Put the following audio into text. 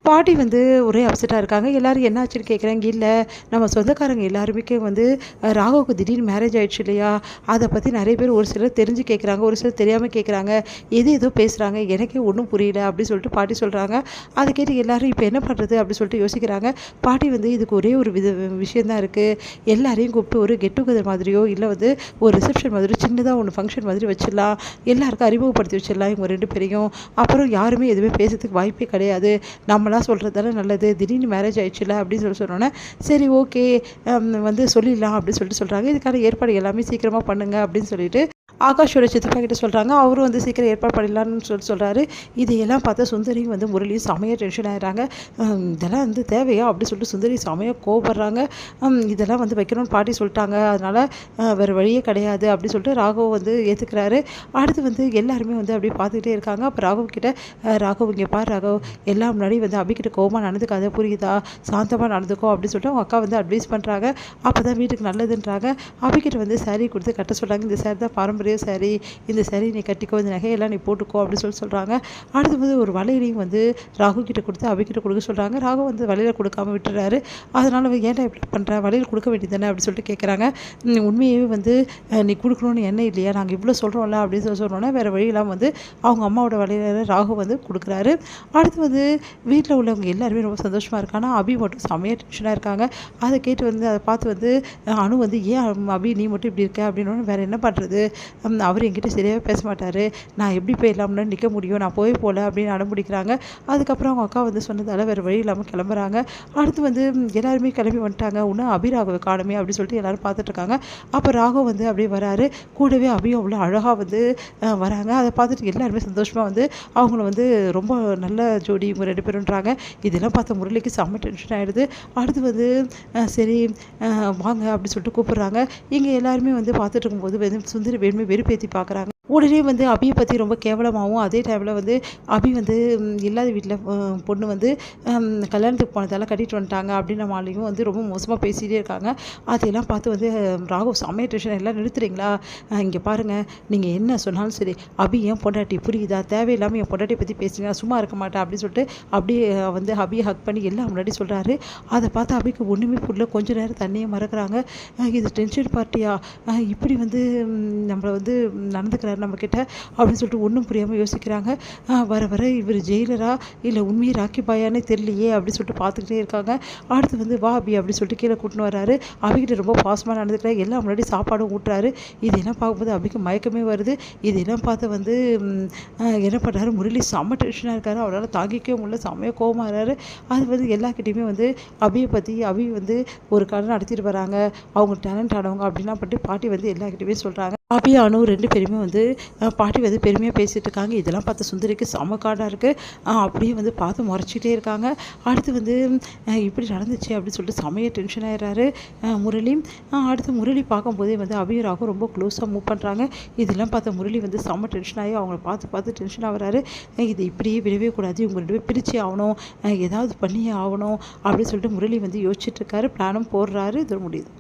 பாட்டி வந்து ஒரே அப்செட்டாக இருக்காங்க. எல்லாரும் என்ன ஆச்சுன்னு கேட்குறாங்க. இல்ல நம்ம சொந்தக்காரங்க எல்லாருமே வந்து ராகுவுக்கு திடீர்னு மேரேஜ் ஆயிடுச்சு இல்லையா? அத பத்தி நெறைய பேர் ஒரு சிலர் தெரிஞ்சு கேட்குறாங்க. ஒரு சிலர் தெரியாம கேட்குறாங்க. ஏதோ பேசுறாங்க. எனக்கே ஒண்ணும் புரியல அப்டி சொல்லிட்டு பாட்டி சொல்றாங்க. அத கேட்டு எல்லாரும் இப்ப என்ன பண்றது? அப்டி சொல்லிட்டு யோசிக்கிறாங்க. பாட்டி வந்து இதுக்கு ஒரே ஒரு விஷயம் தான் இருக்கு. எல்லாரையும் கூப்பிட்டு ஒரு கெட் டுகெதர் மாதிரியோ, இல்ல வந்து ஒரு ரிசப்ஷன் மாதிரி சின்னதா ஒண்ணு ஃபங்ஷன் மாதிரி வச்சிடலாம். எல்லாருக்கும் அறிமுகப்படுத்தி வச்சிடலாம் இவங்க 2 பேரையும். அப்புறம் யாருமே எதுவுமே பேசுறதுக்கு வாய்ப்பே கிடையாது. நம்மலாம் சொல்கிறது தானே நல்லது. திடீர்னு மேரேஜ் ஆயிடுச்சுல அப்படின்னு சொன்னோன்னே சரி ஓகே வந்து சொல்லிடலாம் அப்படின்னு சொல்லிட்டு சொல்கிறாங்க. இதுக்கான ஏற்பாடு எல்லாமே சீக்கிரமாக பண்ணுங்க அப்படின்னு சொல்லிட்டு ஆகாஷோட சித்தப்பா கிட்ட சொல்கிறாங்க. அவரும் வந்து சீக்கிரம் ஏற்பாடு பண்ணிடலான்னு சொல்கிறாரு. இதையெல்லாம் பார்த்தா சுந்தரியும் வந்து முரளியும் செமையாக டென்ஷன் ஆகிடுறாங்க. இதெல்லாம் வந்து தேவையா அப்படி சொல்லிட்டு சுந்தரி செமையாக கோவப்படுறாங்க. இதெல்லாம் வந்து வைக்கணும்னு பாட்டி சொல்லிட்டாங்க, அதனால் வேறு வழியே கிடையாது அப்படி சொல்லிட்டு ராகவ் வந்து ஏற்றுக்கிறாரு. அடுத்து வந்து எல்லாருமே வந்து அப்படியே பார்த்துக்கிட்டே இருக்காங்க. அப்போ ராகவ் கிட்ட ராகவ் இங்கே பாரு ராகவ், எல்லாம் முன்னாடி வந்து அபிக்கிட்ட கோவமாக நடந்துக்காத, புரியுதா, சாந்தமாக நடந்துக்கோ அப்படின்னு சொல்லிட்டு அவங்க அக்கா வந்து அட்வைஸ் பண்ணுறாங்க. அப்போ தான் வீட்டுக்கு நல்லதுன்றாங்க. அபிக்கிட்ட வந்து சாரீ கொடுத்து கட்ட சொல்கிறாங்க. இந்த சாரி தான் பாரம்பரிய சாரி, இந்த சாரி நீ கட்டிக்கோ, இந்த நகையெல்லாம் நீ போட்டுக்கோ அப்படின்னு சொல்கிறாங்க. அடுத்து வந்து ஒரு வளையலையும் வந்து ராகு கிட்ட கொடுத்து அபிக்கிட்ட கொடுக்க சொல்கிறாங்க. ராகு வந்து வளையலை கொடுக்காம விட்டுறாரு. அதனால் ஏன்டா இப்படி பண்ணுற, வளையல் கொடுக்க வேண்டியது தானே அப்படின்னு சொல்லிட்டு கேட்குறாங்க. உண்மையாகவே வந்து நீ கொடுக்கணும்னு என்ன இல்லையா, நாங்கள் இவ்வளோ சொல்கிறோம்ல அப்படின்னு சொன்னோன்னா வேறு வழியெல்லாம் வந்து அவங்க அம்மாவோட வளையலை ராகு வந்து கொடுக்குறாரு. அடுத்து வந்து வீட்டில் உள்ளவங்க எல்லாருமே ரொம்ப சந்தோஷமாக இருக்காங்க. ஆனால் அபி மட்டும் செம்மையாக டென்ஷனாக இருக்காங்க. அதை கேட்டு வந்து அதை பார்த்து வந்து அனு வந்து ஏன் அபி நீ மட்டும் இப்படி இருக்க அப்படின்னு வேறு என்ன பண்ணுறது, அவர் என்கிட்ட சரியாகவே பேச மாட்டார், நான் எப்படி போய் இல்லாமல் நிற்க முடியும், நான் போகல அப்படின்னு அடம்பிடிக்கிறாங்க. அதுக்கப்புறம் அவங்க அக்கா வந்து சொன்னதால் வேறு வழி இல்லாமல் கிளம்புறாங்க. அடுத்து வந்து எல்லாருமே கிளம்பி வந்துட்டாங்க. இன்னும் அபி ராகவ காணுமே அப்படின்னு சொல்லிட்டு எல்லோரும் பார்த்துட்ருக்காங்க. அப்போ ராகவ் வந்து அப்படியே வராரு. கூடவே அபியும் அவ்வளோ அழகாக வந்து வராங்க. அதை பார்த்துட்டு எல்லாருமே சந்தோஷமாக வந்து அவங்கள வந்து ரொம்ப நல்ல ஜோடி இவங்க 2 பேருன்றாங்க. இதெல்லாம் பார்த்த முரளிக்கு செம்ம டென்ஷன் ஆகிடுது. அடுத்து வந்து சரி வாங்க அப்படின்னு சொல்லிட்டு கூப்பிட்றாங்க. இங்கே எல்லாருமே வந்து பார்த்துட்டு இருக்கும்போது சுந்தரி வேணுமே வெறுப்பேற்றி பார்க்குறாங்க. உடனே வந்து அபியை பற்றி ரொம்ப கேவலமாகவும், அதே டைமில் வந்து அபி வந்து இல்லாத வீட்டில் பொண்ணு வந்து கல்யாணத்துக்கு போனதால் கட்டிட்டு வந்துட்டாங்க அப்படின்ற மாதிரியும் வந்து ரொம்ப மோசமாக பேசிகிட்டே இருக்காங்க. அதையெல்லாம் பார்த்து வந்து ராகவ் செம்மையாக டென்ஷன், எல்லாம் நிறுத்துறீங்களா, இங்கே பாருங்கள், நீங்கள் என்ன சொன்னாலும் சரி, அபி என் பொண்டாட்டி புரியுதா, தேவையில்லாமல் என் பொண்டாட்டியை பற்றி பேசுங்க, சும்மா இருக்க மாட்டேன் அப்படின்னு சொல்லிட்டு அப்படியே வந்து அபியை ஹக் பண்ணி எல்லாம் முன்னாடி சொல்கிறாரு. அதை பார்த்து அபிக்கு ஒன்றுமே புரியல. கொஞ்ச நேரம் தண்ணியை மறக்கிறாங்க. இது டென்ஷன் பார்ட்டியா, இப்படி வந்து நம்மளை வந்து நடந்துக்கிறாரு நம்மக்கிட்ட அப்படின்னு சொல்லிட்டு ஒன்றும் புரியாமல் யோசிக்கிறாங்க. வர வர இவர் ஜெயிலரா இல்லை உண்மையை ராக்கி பாயானே தெரியலையே அப்படின்னு சொல்லிட்டு பார்த்துக்கிட்டே இருக்காங்க. அடுத்து வந்து வா அபி அப்படின்னு சொல்லிட்டு கீழே கூட்டின்னு வராரு. அபிக்கிட்ட ரொம்ப பாசமாக நடந்துக்கிறாரு. எல்லாம் முன்னாடி சாப்பாடும் ஊட்டுறாரு. இதெல்லாம் பார்க்கும்போது அபிக்கு மயக்கமே வருது. இதெல்லாம் பார்த்து வந்து என்ன பண்ணுறாரு, முரளி செம்ம டென்ஷனாக இருக்காரு. அவரால் தாங்கிக்கவே முடியல, செம்மையாக கோவமாகறாரு. அது வந்து எல்லாக்கிட்டையுமே வந்து அபியை பற்றி அபி வந்து ஒரு கடை நடத்திட்டு வராங்க, அவங்க டேலண்ட் ஆனவங்க அப்படின்லாம் பண்ணிட்டு பாட்டி வந்து எல்லாக்கிட்டையுமே சொல்கிறாங்க. அபி அனு 2 பேருமே வந்து பாட்டி வந்து பெருமையாக பேசிகிட்டு இருக்காங்க. இதெல்லாம் பார்த்த சுந்தரிக்கு செம காடாக இருக்குது. அப்படியே வந்து பார்த்து முறைச்சிட்டே இருக்காங்க. அடுத்து வந்து இப்படி நடந்துச்சு அப்படின்னு சொல்லிட்டு செமையாக டென்ஷன் ஆகிடுறாரு முரளி. அடுத்து முரளி பார்க்கும்போதே வந்து அபியராகவும் ரொம்ப க்ளோஸாக மூவ் பண்ணுறாங்க. இதெல்லாம் பார்த்த முரளி வந்து செம்ம டென்ஷன் ஆகி அவங்கள பார்த்து டென்ஷன் ஆகிறாரு. இது இப்படியே விடவே கூடாது, இவங்க 2 பேரும் பிரிச்சே ஆகணும், ஏதாவது பண்ணியே ஆகணும் அப்படின்னு சொல்லிட்டு முரளி வந்து யோசிச்சுட்டு இருக்காரு. பிளானும் போடுறாரு. இது முடியுது.